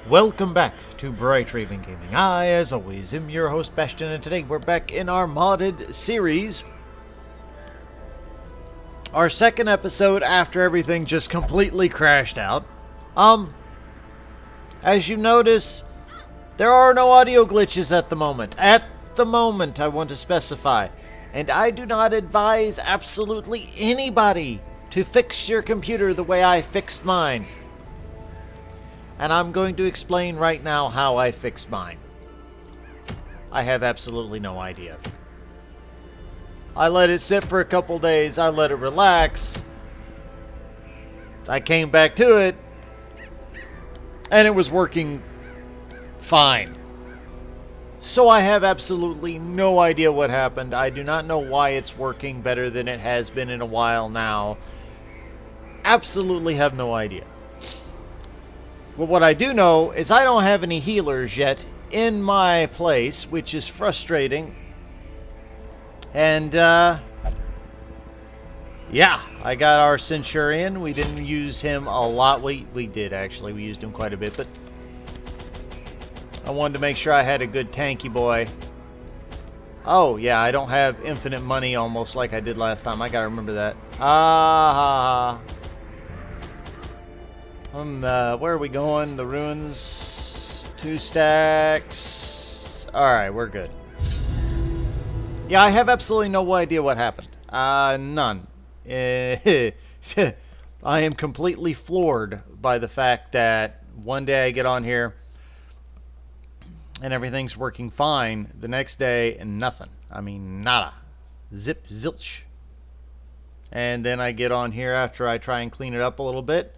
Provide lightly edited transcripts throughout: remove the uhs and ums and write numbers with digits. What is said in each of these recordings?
Welcome back to Bright Raven Gaming. I, as always, am your host, Bastion, and today we're back in our modded series. Our second episode after everything just completely crashed out. As you notice, there are no audio glitches at the moment. At the moment, I want to specify. And I do not advise absolutely anybody to fix your computer the way I fixed mine. And I'm going to explain right now how I fixed mine. I have absolutely no idea. I let it sit for a couple days. I let it relax. I came back to it. And it was working fine. So I have absolutely no idea what happened. I do not know why it's working better than it has been in a while now. Absolutely have no idea. But what I do know is I don't have any healers yet in my place, which is frustrating. And, yeah, I got our Centurion. We didn't use him a lot. We did, actually. We used him quite a bit, but I wanted to make sure I had a good tanky boy. Oh, yeah, I don't have infinite money almost like I did last time. I gotta remember that. Where are we going? The ruins. 2 stacks. Alright, we're good. Yeah, I have absolutely no idea what happened. None. I am completely floored by the fact that one day I get on here and everything's working fine. The next day, nothing. I mean, nada. Zip, zilch. And then I get on here after I try and clean it up a little bit.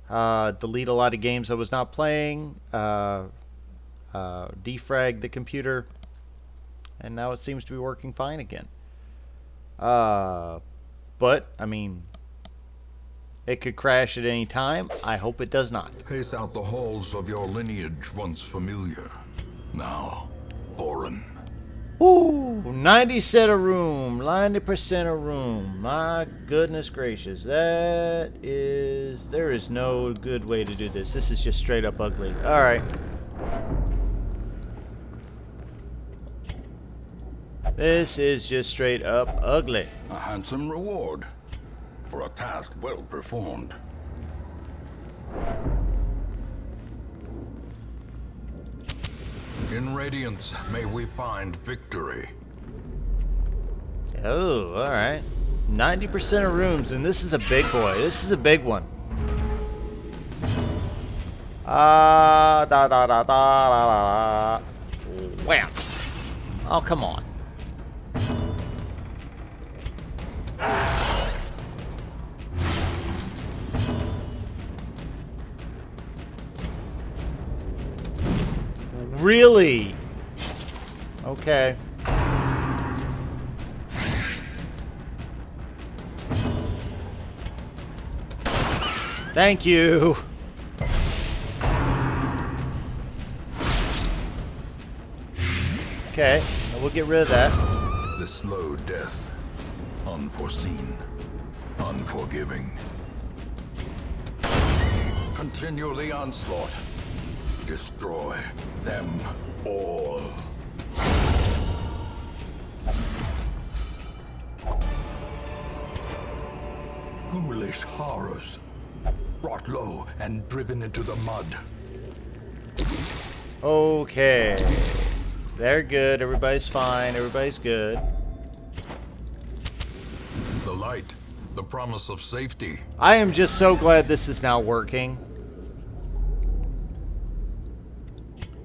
Delete a lot of games I was not playing, defrag the computer, and now it seems to be working fine again. But, I mean, it could crash at any time. I hope it does not. Pace out the halls of your lineage once familiar, now foreign. Ooh, 90% a room, 90% a room. My goodness gracious, there is no good way to do this. This is just straight up ugly. All right. This is just straight up ugly. A handsome reward for a task well performed. In Radiance, may we find victory. Oh, all right. 90% of rooms, and this is a big boy. This is a big one. Da da da da da da. Wham! Oh, come on. Really? Okay. Thank you. Okay, we'll get rid of that. The slow death, unforeseen, unforgiving. Continue the onslaught. Destroy them all. Ghoulish horrors, brought low and driven into the mud. Okay. They're good. Everybody's fine. Everybody's good. The light, the promise of safety. I am just so glad this is now working.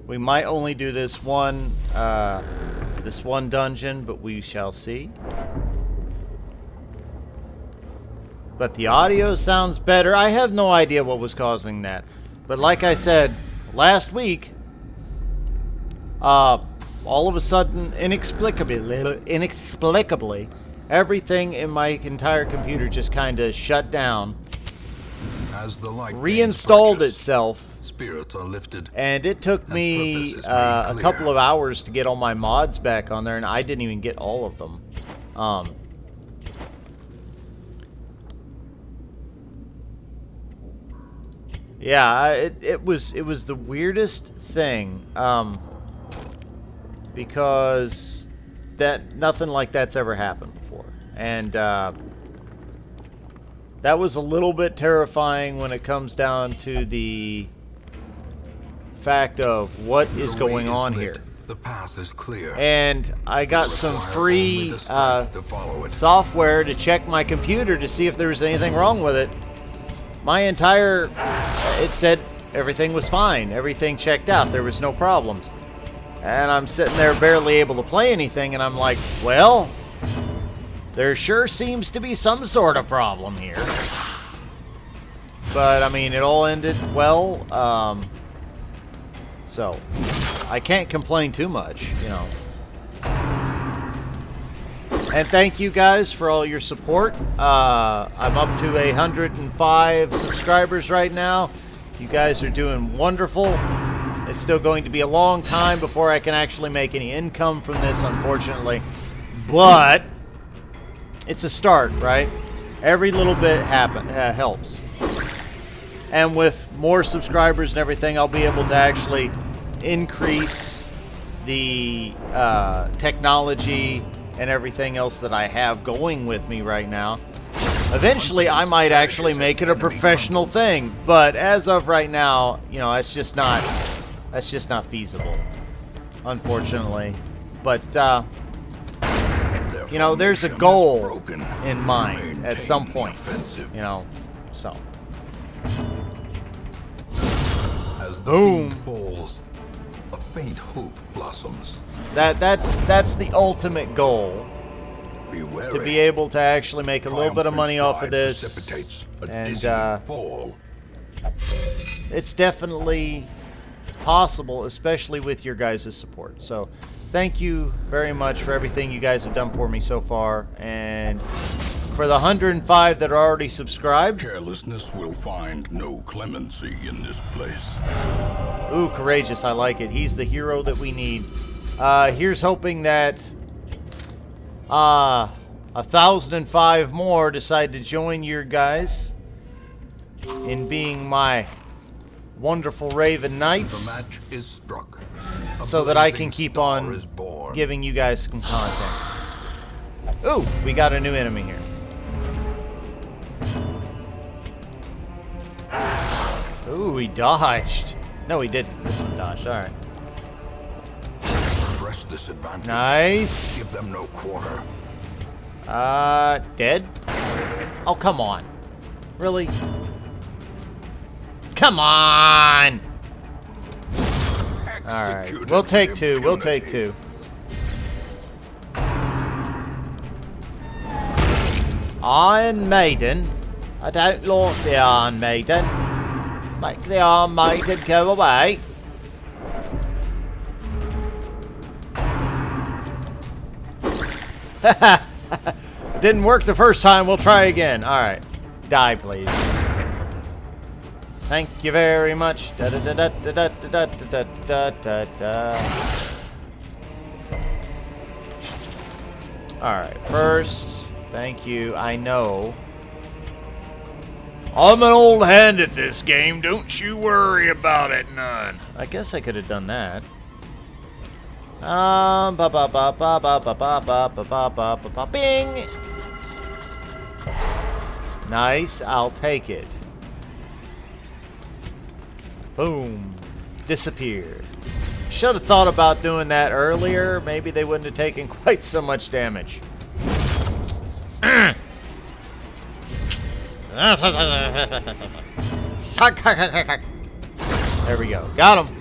We might only do this one dungeon, but we shall see. But the audio sounds better. I have no idea what was causing that. But like I said last week, all of a sudden, inexplicably, everything in my entire computer just kind of shut down, As the light reinstalled itself. Spirits are lifted. And it took me a couple of hours to get all my mods back on there, and I didn't even get all of them. Yeah, it was the weirdest thing, because nothing like that's ever happened before, and that was a little bit terrifying when it comes down to the fact of what is going on here. The path is clear. And I got some free software to check my computer to see if there was anything wrong with it. It said everything was fine. Everything checked out. There was no problems. And I'm sitting there barely able to play anything, and I'm like, well, there sure seems to be some sort of problem here. But, I mean, it all ended well. So, I can't complain too much, you know. And thank you guys for all your support. I'm up to 105 subscribers right now. You guys are doing wonderful. It's still going to be a long time before I can actually make any income from this, unfortunately. But it's a start, right? Every little bit helps. And with more subscribers and everything, I'll be able to actually increase the technology and everything else that I have going with me right now. Eventually, I might actually make it a professional thing, but as of right now, you know, that's just not feasible, unfortunately. But you know, there's a goal in mind at some point, you know. So, as the fiend falls, a faint hope blossoms. That's the ultimate goal. Be wary. To be able to actually make a little bit of money off of this, and fall. It's definitely possible, especially with your guys' support. So thank you very much for everything you guys have done for me so far, and for the 105 that are already subscribed. Carelessness will find no clemency in this place. Ooh, courageous, I like it. He's the hero that we need. Here's hoping that 1,005 more decide to join your guys in being my wonderful Raven Knights. The match is struck. So that I can keep on giving you guys some content. Ooh, we got a new enemy here. Ooh, he dodged. No, he didn't. This one dodged. All right. Press this advantage. Nice. Give them no quarter. Dead? Oh, come on. Really? Come on! Alright, we'll take two. We'll take two. Iron Maiden. I don't like the Iron Maiden. Make the Iron Maiden go away. Didn't work the first time. We'll try again. Alright. Die, please. Thank you very much. Da da da da da da da da da da da. Alright, first, thank you. I know. I'm an old hand at this game. Don't you worry about it none. I guess I could have done that. Bing! Nice, I'll take it. Boom. Disappeared. Should have thought about doing that earlier. Maybe they wouldn't have taken quite so much damage. There we go. Got him.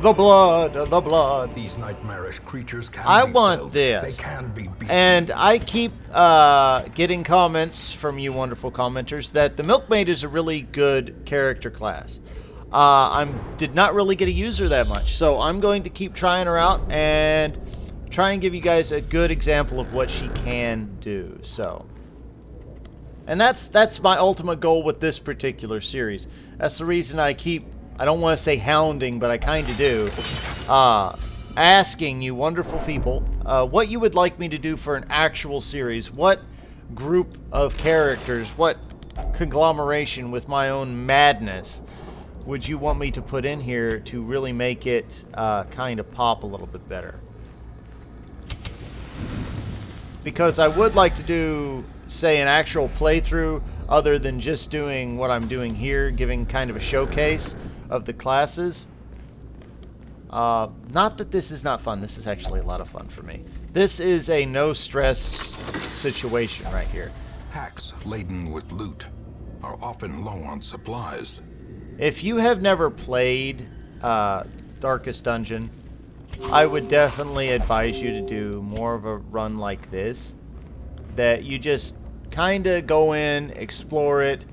The blood, the blood. These nightmarish creatures can I be want felled. this. They can be beaten. And I keep getting comments from you wonderful commenters that the Milkmaid is a really good character class. I did not really get to use her that much, so I'm going to keep trying her out and try and give you guys a good example of what she can do. So, and that's my ultimate goal with this particular series. That's the reason I don't want to say hounding, but I kind of do. Asking you wonderful people what you would like me to do for an actual series. What group of characters, what conglomeration with my own madness would you want me to put in here to really make it kind of pop a little bit better? Because I would like to do, say, an actual playthrough other than just doing what I'm doing here, giving kind of a showcase of the classes. Not that this is not fun. This is actually a lot of fun for me. This is a no-stress situation right here. Packs laden with loot are often low on supplies. If you have never played Darkest Dungeon, I would definitely advise you to do more of a run like this. That you just kind of go in, explore it.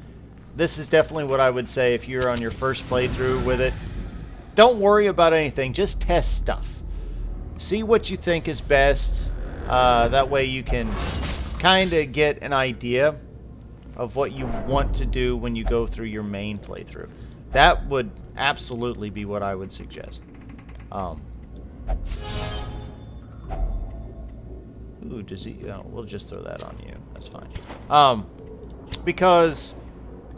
This is definitely what I would say if you're on your first playthrough with it. Don't worry about anything, just test stuff. See what you think is best. That way you can kind of get an idea of what you want to do when you go through your main playthrough. That would absolutely be what I would suggest. Ooh, does he? Oh, we'll just throw that on you. That's fine. Because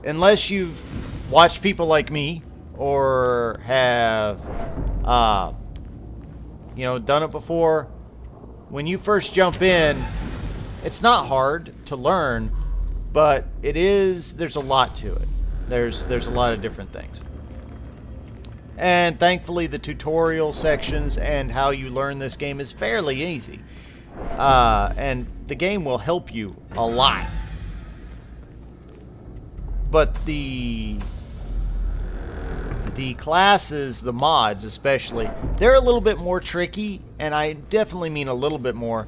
unless you've watched people like me or have, you know, done it before, when you first jump in, it's not hard to learn, but there's a lot to it. There's a lot of different things. And thankfully the tutorial sections and how you learn this game is fairly easy. And the game will help you a lot. But the classes, the mods especially, they're a little bit more tricky, and I definitely mean a little bit more.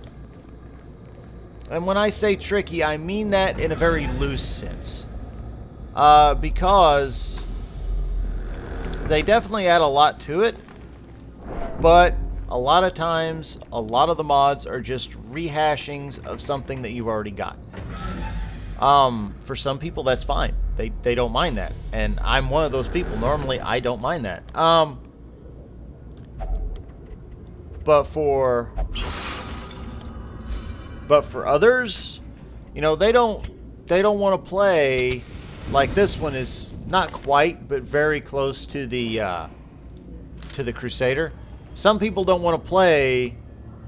And when I say tricky, I mean that in a very loose sense. Because they definitely add a lot to it, but a lot of times, a lot of the mods are just rehashings of something that you've already gotten. For some people, that's fine. They don't mind that. And I'm one of those people. Normally, I don't mind that. But for others, you know, they don't want to play like this one is not quite, but very close to the Crusader. Some people don't want to play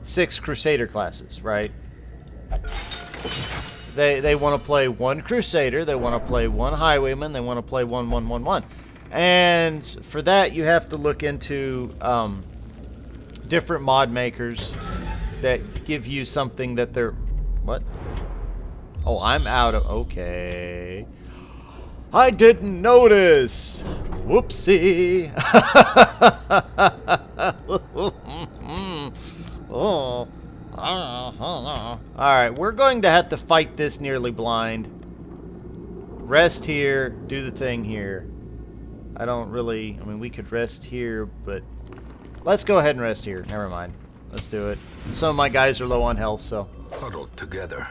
6 Crusader classes, right? They want to play 1 Crusader, they want to play 1 Highwayman, they want to play 1-1-1-1. And for that, you have to look into different mod makers that give you something that they're... What? Oh, I'm out of... Okay. I didn't notice! Whoopsie! Oh. Alright, we're going to have to fight this nearly blind. Rest here, do the thing here. I don't really... I mean, we could rest here, but... Let's go ahead and rest here. Never mind. Let's do it. Some of my guys are low on health, so... Huddled together.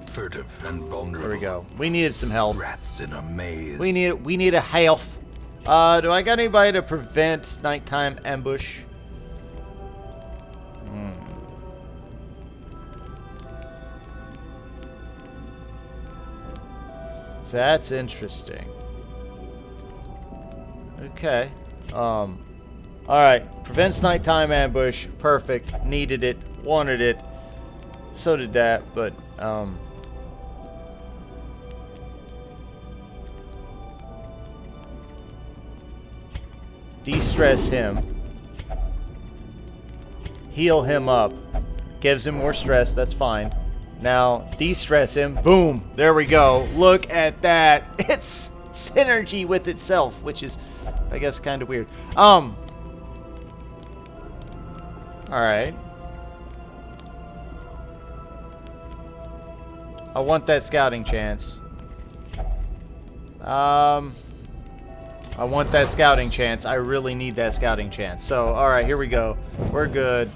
Furtive and vulnerable. There we go. We needed some health. Rats in a maze. We need a health. Do I got anybody to prevent nighttime ambush? That's interesting. Okay. Alright. Prevents nighttime ambush. Perfect. Needed it. Wanted it. So did that, but, de-stress him. Heal him up. Gives him more stress. That's fine. Now, de-stress him. Boom. There we go. Look at that. It's synergy with itself, which is, I guess, kind of weird. Alright. I want that scouting chance. I want that scouting chance. I really need that scouting chance. So, alright, here we go. We're good.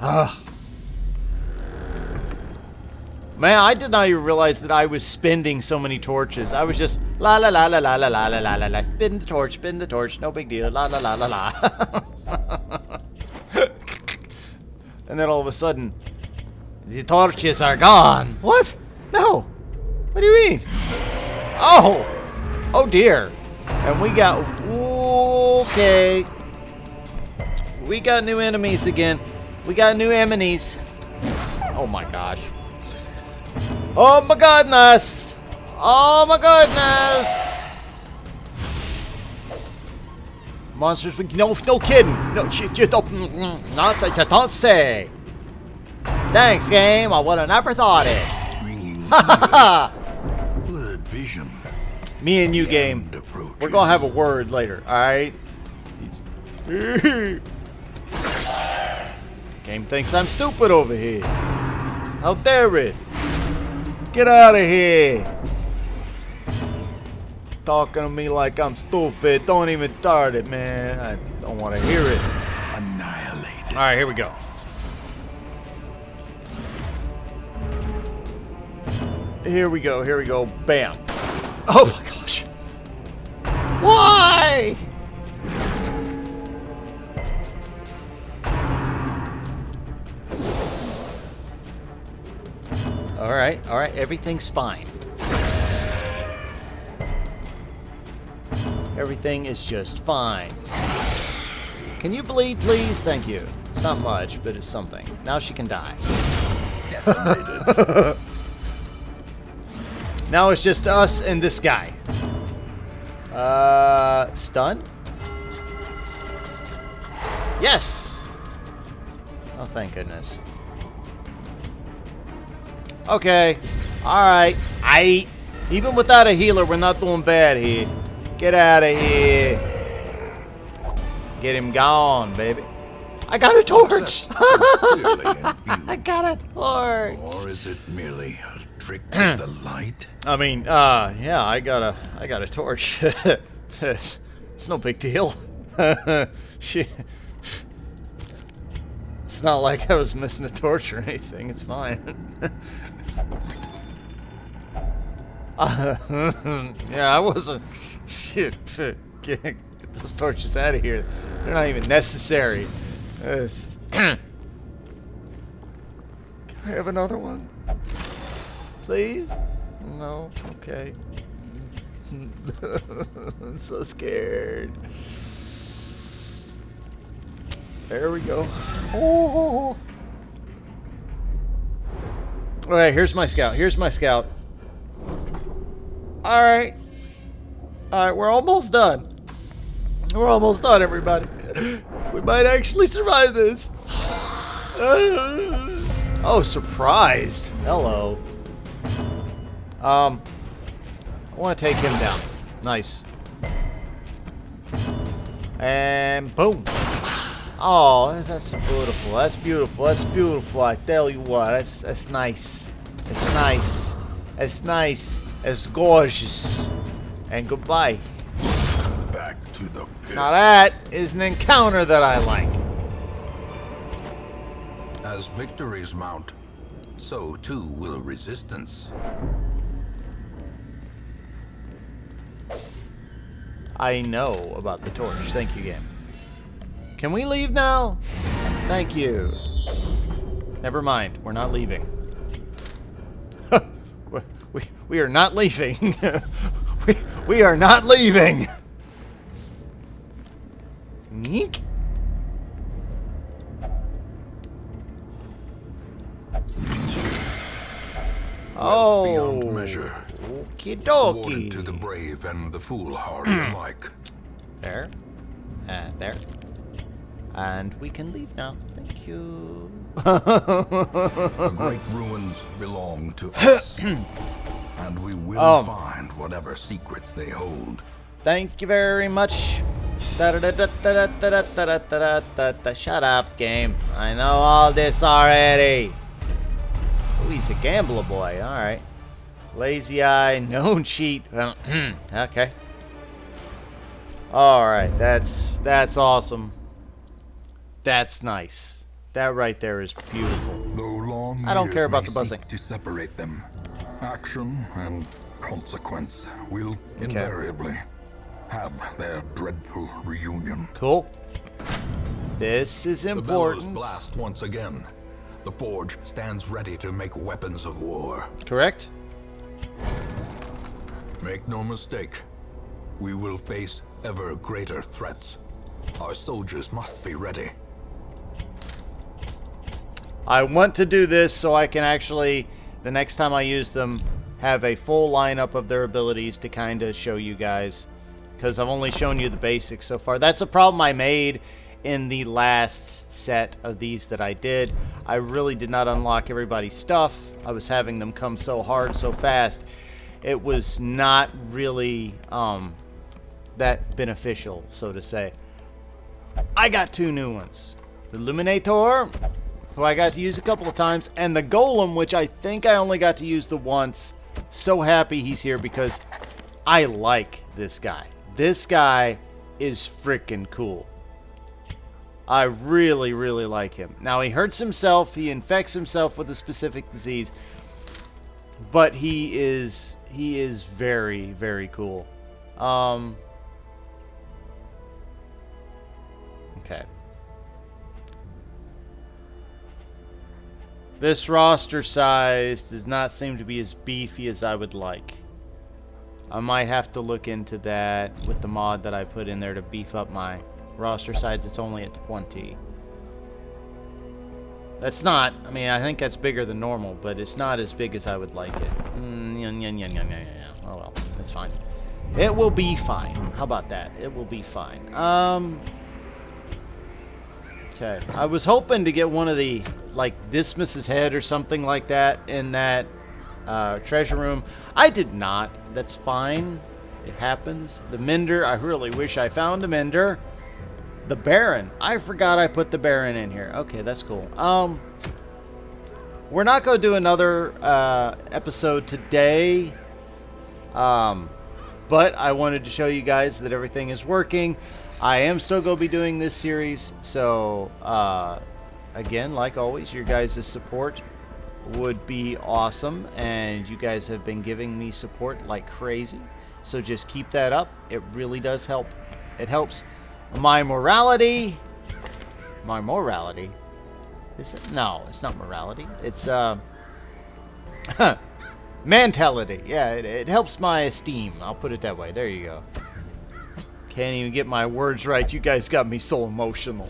Ugh. Man, I did not even realize that I was spending so many torches. I was just la la la la la la la la la la la. Spin the torch, no big deal. La la la la la. And then all of a sudden, the torches are gone. What? No. What do you mean? Oh! Oh dear. And we got... Okay. We got new enemies again. We got new enemies. Oh my gosh. Oh my goodness! Oh my goodness! Monsters, no kidding. No, you don't, not that you don't say. Thanks, game. I would have never thought it. Blurred vision. Me and you, game. We're gonna have a word later. All right. Game thinks I'm stupid over here. How dare it? Get out of here. Talking to me like I'm stupid. Don't even start it, man. I don't want to hear it. Annihilated. All right, here we go. Here we go. Here we go. Bam. Oh my gosh. Why? All right. All right. Everything's fine. Everything is just fine. Can you bleed, please? Thank you. It's not much, but it's something. Now she can die. Decimated. Now it's just us and this guy. Stun? Yes! Oh, thank goodness. Okay. Alright. Even without a healer, we're not doing bad here. Get out of here. Get him gone, baby. I got a torch! I got a torch! Or is it merely a trick of the light? I mean, yeah, I got a torch. it's no big deal. It's not like I was missing a torch or anything. It's fine. Yeah, I wasn't. Shit, get those torches out of here. They're not even necessary. Can I have another one? Please? No? Okay. I'm so scared. There we go. Oh. Alright, here's my scout. Here's my scout. Alright. Alright, we're almost done. We're almost done, everybody. We might actually survive this. Oh, surprised. Hello. I want to take him down. Nice. And boom. Oh, that's beautiful. That's beautiful. That's beautiful. I tell you what, that's nice. It's nice. It's nice. It's gorgeous. And goodbye. Back to the pit. Now that is an encounter that I like. As victories mount, so too will resistance. I know about the torch. Thank you, game. Can we leave now? Thank you. Never mind. We're not leaving. we are not leaving. we are not leaving. Neek. Oh. Beyond measure. Okie Awarded dokie. to the brave and the foolhardy alike. There. And there. And we can leave now. Thank you. The great ruins belong to us. And we will find whatever secrets they hold. Thank you very much. Shut up, game. I know all this already. Oh, he's a gambler boy. Alright. Lazy eye, known cheat. Okay. Alright, that's awesome. That's nice. That right there is beautiful. Though long I don't care years about may the buzzing. seek to separate them, action and consequence will invariably have their dreadful reunion. Cool. This is The bellows important. blast once again. The forge stands ready to make weapons of war. Correct? Make no mistake. We will face ever greater threats. Our soldiers must be ready. I want to do this so I can actually, the next time I use them, have a full lineup of their abilities to kind of show you guys. Because I've only shown you the basics so far. That's a problem I made in the last set of these that I did. I really did not unlock everybody's stuff. I was having them come so hard, so fast. It was not really that beneficial, so to say. I got 2 new ones. The Illuminator, who I got to use a couple of times, and the Golem, which I think I only got to use the once. So happy he's here because I like this guy. This guy is freaking cool. I really, really like him. Now, he hurts himself. He infects himself with a specific disease. But he is very, very cool. Okay. This roster size does not seem to be as beefy as I would like. I might have to look into that with the mod that I put in there to beef up my roster size. It's only at 20. That's not, I mean, I think that's bigger than normal, but it's not as big as I would like it. Oh well, that's fine. It will be fine. How about that? It will be fine. Okay. I was hoping to get one of the, like, Dismas's head or something like that in that treasure room. I did not. That's fine. It happens. The Mender, I really wish I found a Mender. The Baron. I forgot I put the Baron in here. Okay, that's cool. We're not going to do another episode today. But I wanted to show you guys that everything is working. I am still going to be doing this series. So, again, like always, your guys' support would be awesome. And you guys have been giving me support like crazy. So just keep that up. It really does help. It helps my morality. My morality? Is it? No, it's not morality. It's mentality. Yeah, it helps my esteem. I'll put it that way. There you go. Can't even get my words right. You guys got me so emotional.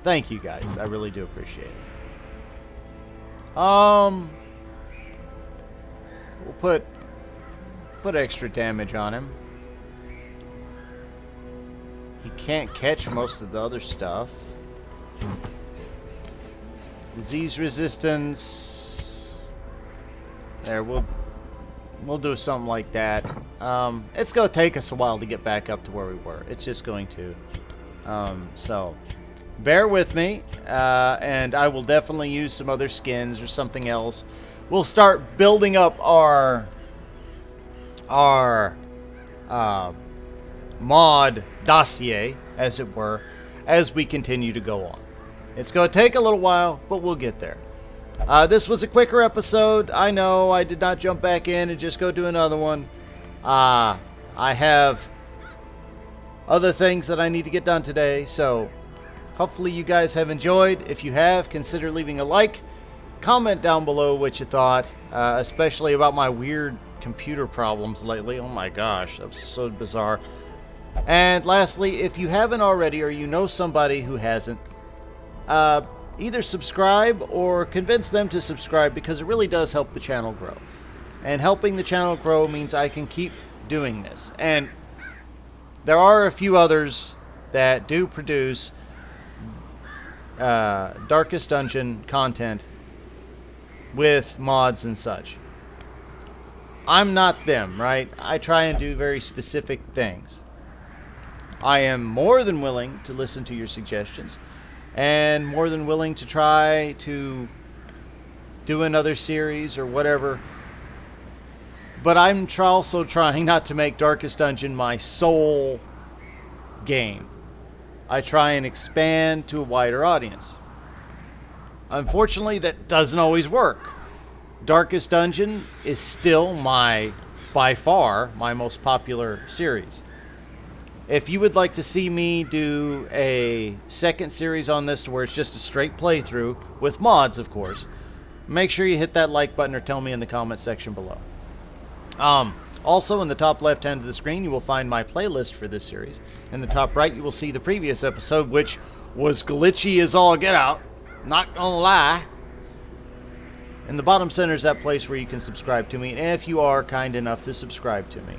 Thank you guys. I really do appreciate it. We'll put extra damage on him. He can't catch most of the other stuff. Disease resistance. There, we'll do something like that. It's going to take us a while to get back up to where we were. It's just going to. So, bear with me. And I will definitely use some other skins or something else. We'll start building up our mod dossier, as it were, as we continue to go on. It's going to take a little while, but we'll get there. This was a quicker episode. I know I did not jump back in and just go do another one. I have other things that I need to get done today, so hopefully you guys have enjoyed. If you have, consider leaving a like. Comment down below what you thought, especially about my weird computer problems lately. Oh my gosh, that was so bizarre. And lastly, if you haven't already or you know somebody who hasn't, either subscribe or convince them to subscribe, because it really does help the channel grow. And helping the channel grow means I can keep doing this. And there are a few others that do produce Darkest Dungeon content with mods and such. I'm not them, right? I try and do very specific things. I am more than willing to listen to your suggestions, and more than willing to try to do another series or whatever. But I'm also trying not to make Darkest Dungeon my sole game. I try and expand to a wider audience. Unfortunately, that doesn't always work. Darkest Dungeon is still by far, my most popular series. If you would like to see me do a second series on this to where it's just a straight playthrough, with mods of course, make sure you hit that like button or tell me in the comment section below. Also, in the top left hand of the screen, you will find my playlist for this series. In the top right, you will see the previous episode, which was glitchy as all get out. Not gonna lie. In the bottom center is that place where you can subscribe to me. And if you are kind enough to subscribe to me,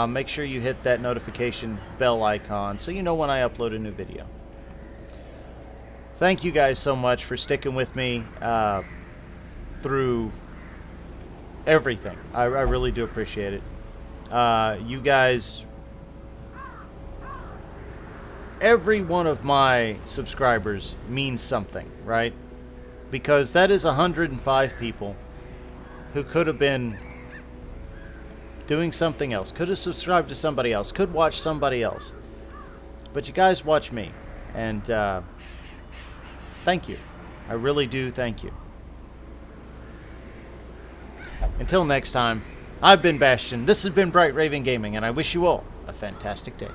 make sure you hit that notification bell icon so you know when I upload a new video. Thank you guys so much for sticking with me through everything. I really do appreciate it. You guys, every one of my subscribers means something, right? Because that is 105 people who could have been doing something else, could have subscribed to somebody else, could watch somebody else. But you guys watch me, and thank you. I really do thank you. Until next time, I've been Bastion, this has been Bright Raven Gaming, and I wish you all a fantastic day.